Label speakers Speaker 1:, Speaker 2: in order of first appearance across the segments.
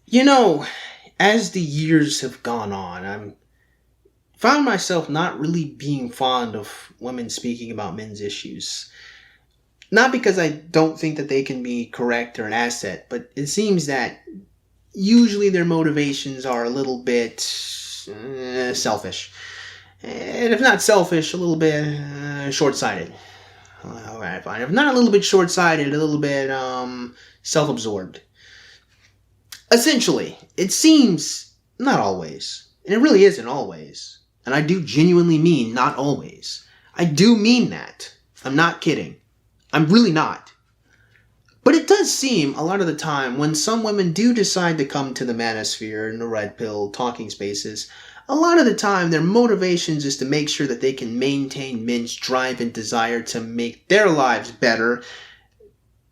Speaker 1: You know, as the years have gone on, I'm found myself not really being fond of women speaking about men's issues. Not because I don't think that they can be correct or an asset, but it seems that usually their motivations are a little bit selfish. And if not selfish, a little bit short-sighted. Alright, fine. If not a little bit short-sighted, a little bit self-absorbed. Essentially, it seems not always, and it really isn't always, and I do genuinely mean not always. I do mean that. I'm not kidding. I'm really not. But it does seem a lot of the time when some women do decide to come to the manosphere and the red pill talking spaces, a lot of the time their motivations is to make sure that they can maintain men's drive and desire to make their lives better,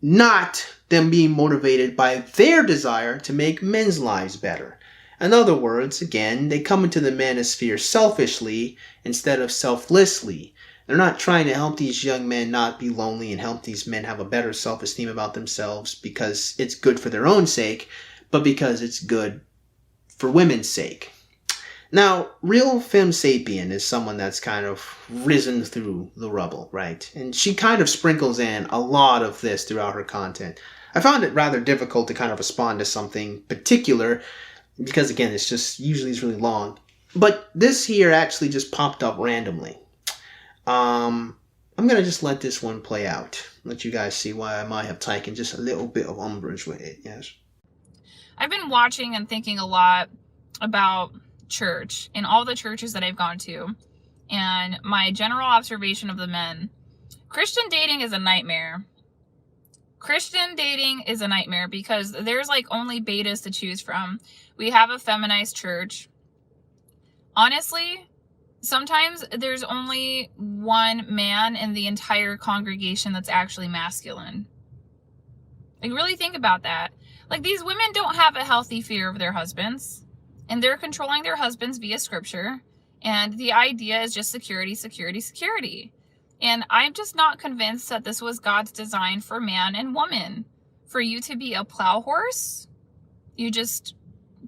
Speaker 1: not them being motivated by their desire to make men's lives better. In other words, again, they come into the manosphere selfishly instead of selflessly. They're not trying to help these young men not be lonely and help these men have a better self-esteem about themselves because it's good for their own sake, but because it's good for women's sake. Now, RealFem Sapien is someone that's kind of risen through the rubble, right? And she kind of sprinkles in a lot of this throughout her content. I found it rather difficult to kind of respond to something particular because, again, it's really long. But this here actually just popped up randomly. I'm going to just let this one play out. Let you guys see why I might have taken just a little bit of umbrage with it, yes.
Speaker 2: I've been watching and thinking a lot about church in all the churches that I've gone to, and my general observation of the men. Christian dating is a nightmare. Christian dating is a nightmare because there's like only betas to choose from. We have a feminized church. Honestly, sometimes there's only one man in the entire congregation that's actually masculine. Like, really think about that. Like, these women don't have a healthy fear of their husbands, and they're controlling their husbands via scripture. And the idea is just security, security, security. And I'm just not convinced that this was God's design for man and woman. For you to be a plow horse, you just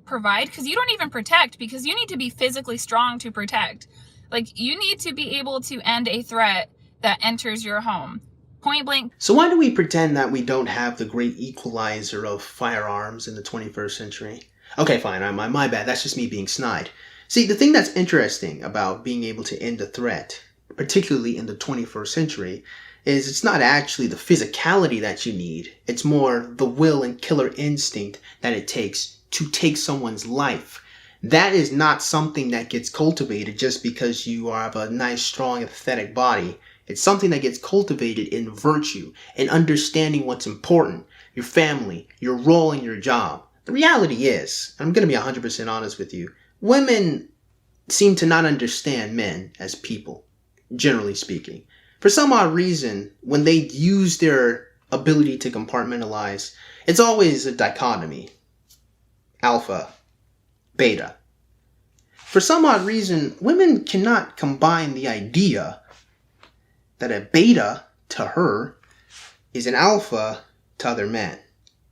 Speaker 2: provide, because you don't even protect, because you need to be physically strong to protect. Like, you need to be able to end a threat that enters your home. Point blank.
Speaker 1: So why do we pretend that we don't have the great equalizer of firearms in the 21st century? Okay, fine, my bad, that's just me being snide. See, the thing that's interesting about being able to end a threat, particularly in the 21st century, is it's not actually the physicality that you need. It's more the will and killer instinct that it takes to take someone's life. That is not something that gets cultivated just because you have a nice, strong, athletic body. It's something that gets cultivated in virtue and understanding what's important, your family, your role in your job. The reality is, I'm going to be 100% honest with you, women seem to not understand men as people, generally speaking. For some odd reason, when they use their ability to compartmentalize, it's always a dichotomy. Alpha, beta. For some odd reason, women cannot combine the idea that a beta to her is an alpha to other men.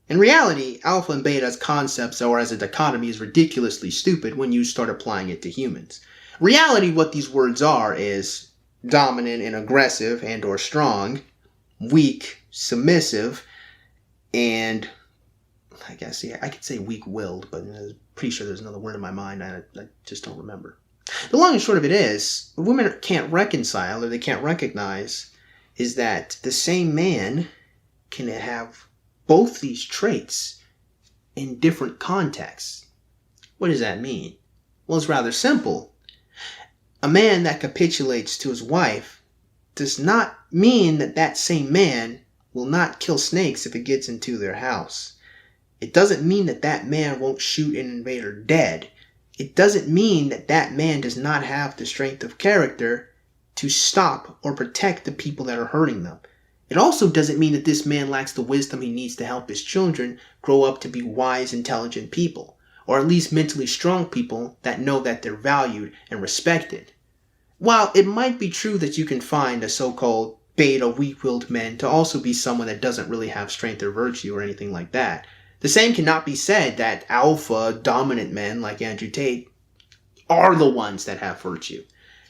Speaker 1: In reality, alpha and beta as concepts or as a dichotomy is ridiculously stupid when you start applying it to humans. Reality, what these words are is dominant and aggressive and or strong, weak, submissive, and I guess, yeah, I could say weak-willed, but I'm pretty sure there's another word in my mind I just don't remember. The long and short of it is, what women can't reconcile or they can't recognize is that the same man can have both these traits in different contexts. What does that mean? Well, it's rather simple. A man that capitulates to his wife does not mean that that same man will not kill snakes if it gets into their house. It doesn't mean that that man won't shoot an invader dead. It doesn't mean that that man does not have the strength of character to stop or protect the people that are hurting them. It also doesn't mean that this man lacks the wisdom he needs to help his children grow up to be wise, intelligent people, or at least mentally strong people that know that they're valued and respected. While it might be true that you can find a so-called beta weak-willed man to also be someone that doesn't really have strength or virtue or anything like that, The same cannot be said that alpha dominant men like Andrew Tate are the ones that have virtue.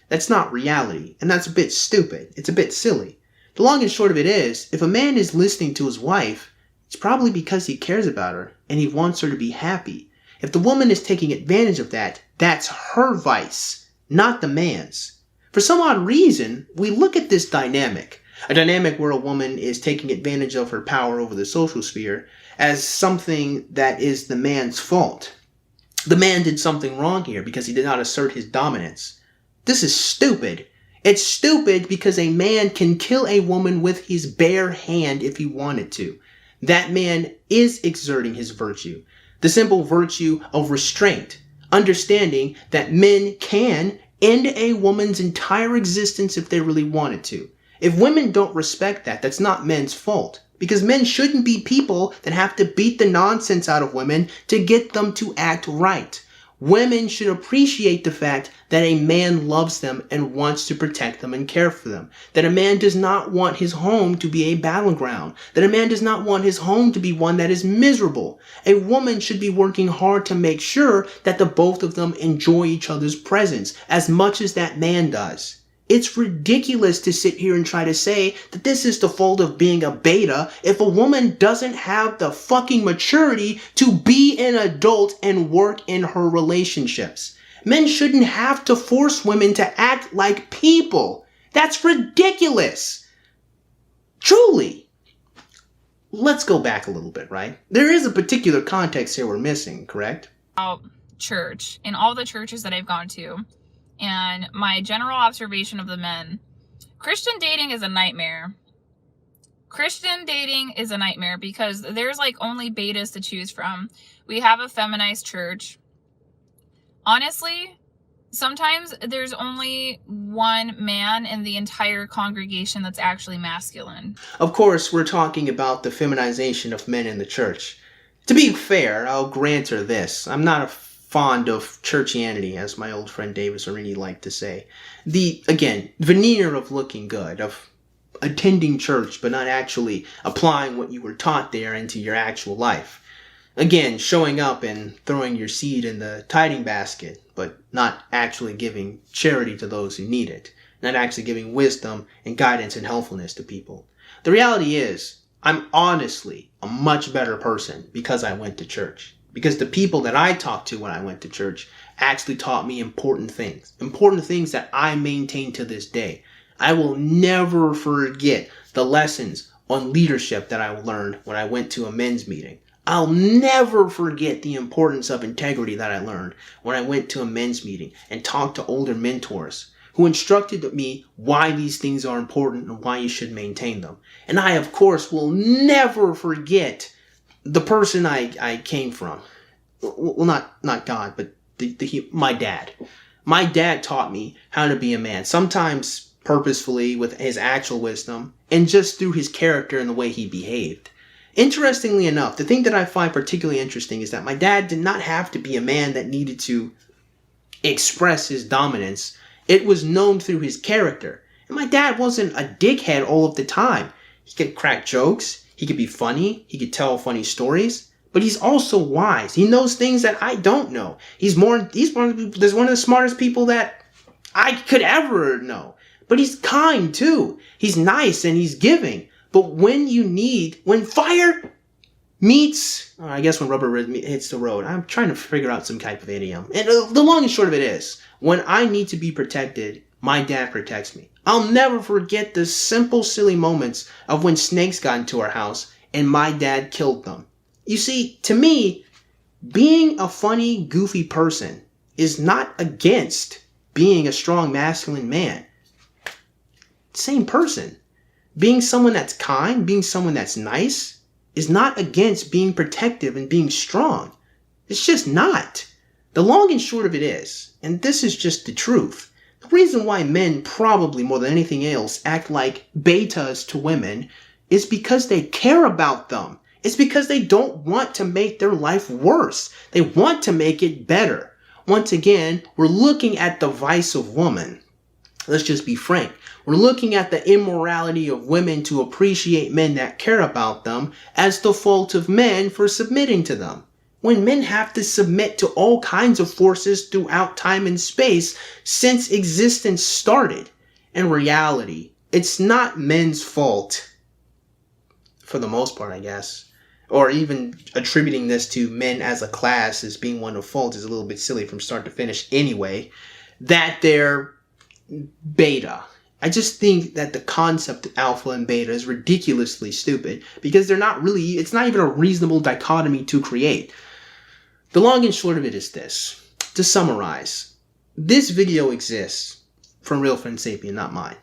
Speaker 1: That's not reality, and that's a bit stupid. It's a bit silly. The long and short of it is, if a man is listening to his wife, it's probably because he cares about her and he wants her to be happy. If the woman is taking advantage of that, that's her vice, not the man's. For some odd reason, we look at this dynamic, a dynamic where a woman is taking advantage of her power over the social sphere, as something that is the man's fault. The man did something wrong here because he did not assert his dominance. This is stupid. It's stupid because a man can kill a woman with his bare hand if he wanted to. That man is exerting his virtue. The simple virtue of restraint. Understanding that men can end a woman's entire existence if they really wanted to. If women don't respect that, that's not men's fault. Because men shouldn't be people that have to beat the nonsense out of women to get them to act right. Women should appreciate the fact that a man loves them and wants to protect them and care for them. That a man does not want his home to be a battleground. That a man does not want his home to be one that is miserable. A woman should be working hard to make sure that the both of them enjoy each other's presence as much as that man does. It's ridiculous to sit here and try to say that this is the fault of being a beta if a woman doesn't have the fucking maturity to be an adult and work in her relationships. Men shouldn't have to force women to act like people. That's ridiculous. Truly. Let's go back a little bit, right? There is a particular context here we're missing, correct?
Speaker 2: About church, in all the churches that I've gone to, and my general observation of the men, Christian dating is a nightmare. Christian dating is a nightmare because there's like only betas to choose from. We have a feminized church. Honestly, sometimes there's only one man in the entire congregation that's actually masculine.
Speaker 1: Of course, we're talking about the feminization of men in the church. To be fair, I'll grant her this. I'm not fond of churchianity, as my old friend Davis Arini liked to say. The, again, veneer of looking good, of attending church but not actually applying what you were taught there into your actual life. Again, showing up and throwing your seed in the tithing basket, but not actually giving charity to those who need it. Not actually giving wisdom and guidance and helpfulness to people. The reality is, I'm honestly a much better person because I went to church. Because the people that I talked to when I went to church actually taught me important things. Important things that I maintain to this day. I will never forget the lessons on leadership that I learned when I went to a men's meeting. I'll never forget the importance of integrity that I learned when I went to a men's meeting and talked to older mentors who instructed me why these things are important and why you should maintain them. And I, of course, will never forget the person I came from. Well, not God, but my dad. My dad taught me how to be a man, sometimes purposefully with his actual wisdom, and just through his character and the way he behaved. Interestingly enough, the thing that I find particularly interesting is that my dad did not have to be a man that needed to express his dominance. It was known through his character. And my dad wasn't a dickhead all of the time. He could crack jokes. He could be funny. He could tell funny stories. But he's also wise. He knows things that I don't know. He's one of the smartest people that I could ever know. But he's kind too. He's nice and he's giving. But when fire meets, I guess when rubber hits the road, I'm trying to figure out some type of idiom. And the long and short of it is, when I need to be protected, my dad protects me. I'll never forget the simple, silly moments of when snakes got into our house and my dad killed them. You see, to me, being a funny, goofy person is not against being a strong, masculine man. Same person. Being someone that's kind, being someone that's nice, is not against being protective and being strong. It's just not. The long and short of it is, and this is just the truth, the reason why men probably more than anything else act like betas to women is because they care about them. It's because they don't want to make their life worse. They want to make it better. Once again, we're looking at the vice of woman. Let's just be frank. We're looking at the immorality of women to appreciate men that care about them as the fault of men for submitting to them. When men have to submit to all kinds of forces throughout time and space since existence started. In reality, it's not men's fault. For the most part, I guess. Or even attributing this to men as a class as being one of fault is a little bit silly from start to finish anyway. That they're beta. I just think that the concept of alpha and beta is ridiculously stupid because it's not even a reasonable dichotomy to create. The long and short of it is this. To summarize, this video exists from RealFem Sapien, not mine,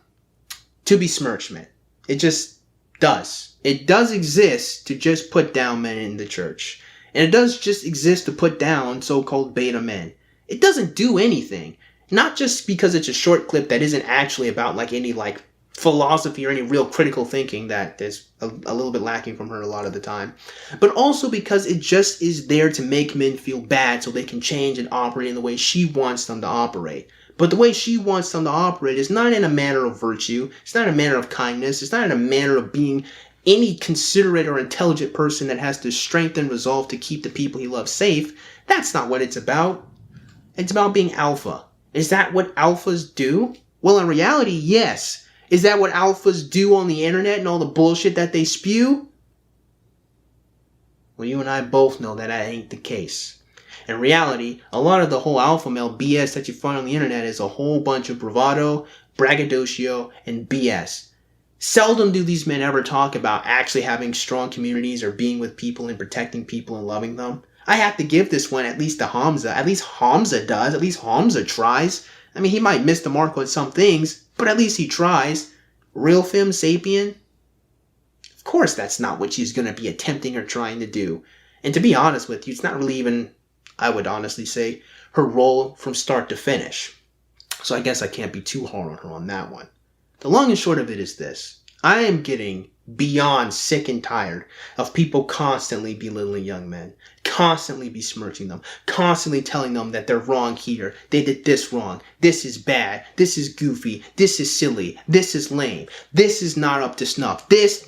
Speaker 1: to besmirch men. It just does. It does exist to just put down men in the church. And it does just exist to put down so-called beta men. It doesn't do anything. Not just because it's a short clip that isn't actually about like any like philosophy or any real critical thinking that is a little bit lacking from her a lot of the time, but also because it just is there to make men feel bad so they can change and operate in the way she wants them to operate. But the way she wants them to operate is not in a manner of virtue, it's not in a manner of kindness, it's not in a manner of being any considerate or intelligent person that has the strength and resolve to keep the people he loves safe. That's not what it's about. It's about being alpha. Is that what alphas do? Well, in reality, yes. Is that what alphas do on the internet and all the bullshit that they spew? Well, you and I both know that ain't the case. In reality, a lot of the whole alpha male BS that you find on the internet is a whole bunch of bravado, braggadocio, and BS. Seldom do these men ever talk about actually having strong communities or being with people and protecting people and loving them. I have to give this one at least to Hamza. At least Hamza does. At least Hamza tries. I mean, he might miss the mark on some things, but at least he tries. RealFem Sapien? Of course that's not what she's going to be attempting or trying to do. And to be honest with you, it's not really even, I would honestly say, her role from start to finish. So I guess I can't be too hard on her on that one. The long and short of it is this. I am getting beyond sick and tired of people constantly belittling young men, constantly besmirching them, constantly telling them that they're wrong here, they did this wrong, this is bad, this is goofy, this is silly, this is lame, this is not up to snuff, this,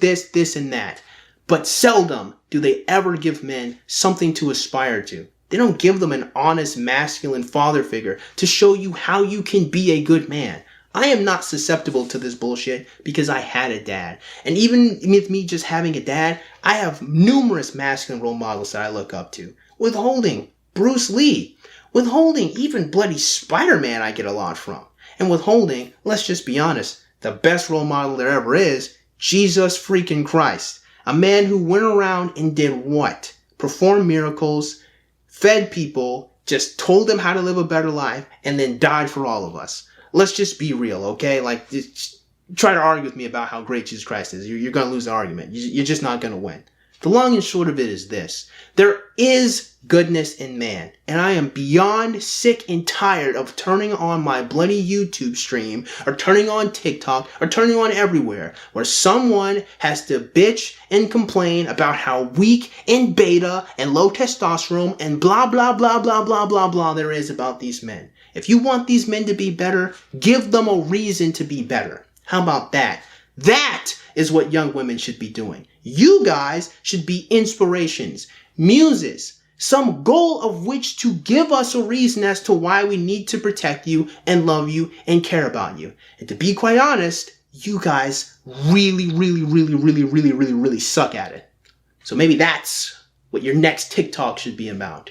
Speaker 1: and that. But seldom do they ever give men something to aspire to. They don't give them an honest masculine father figure to show you how you can be a good man. I am not susceptible to this bullshit because I had a dad. And even with me just having a dad, I have numerous masculine role models that I look up to. Withholding Bruce Lee. Withholding even bloody Spider-Man I get a lot from. And withholding, let's just be honest, the best role model there ever is, Jesus freaking Christ. A man who went around and did what? Performed miracles, fed people, just told them how to live a better life, and then died for all of us. Let's just be real, okay? Like, just try to argue with me about how great Jesus Christ is. You're going to lose the argument. You're just not going to win. The long and short of it is this. There is goodness in man. And I am beyond sick and tired of turning on my bloody YouTube stream or turning on TikTok or turning on everywhere where someone has to bitch and complain about how weak and beta and low testosterone and blah, blah, blah, blah, blah, blah, blah there is about these men. If you want these men to be better, give them a reason to be better. How about that? That is what young women should be doing. You guys should be inspirations, muses, some goal of which to give us a reason as to why we need to protect you and love you and care about you. And to be quite honest, you guys really suck at it. So maybe that's what your next TikTok should be about.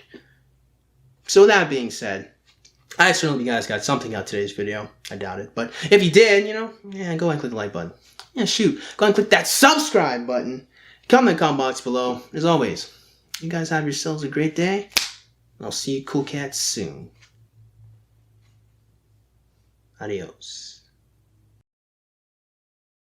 Speaker 1: So with that being said, I assume you guys got something out of today's video. I doubt it. But if you did, go ahead and click the like button. Yeah, shoot. Go ahead and click that subscribe button. Comment in the comment box below. As always, you guys have yourselves a great day. And I'll see you cool cats soon. Adios.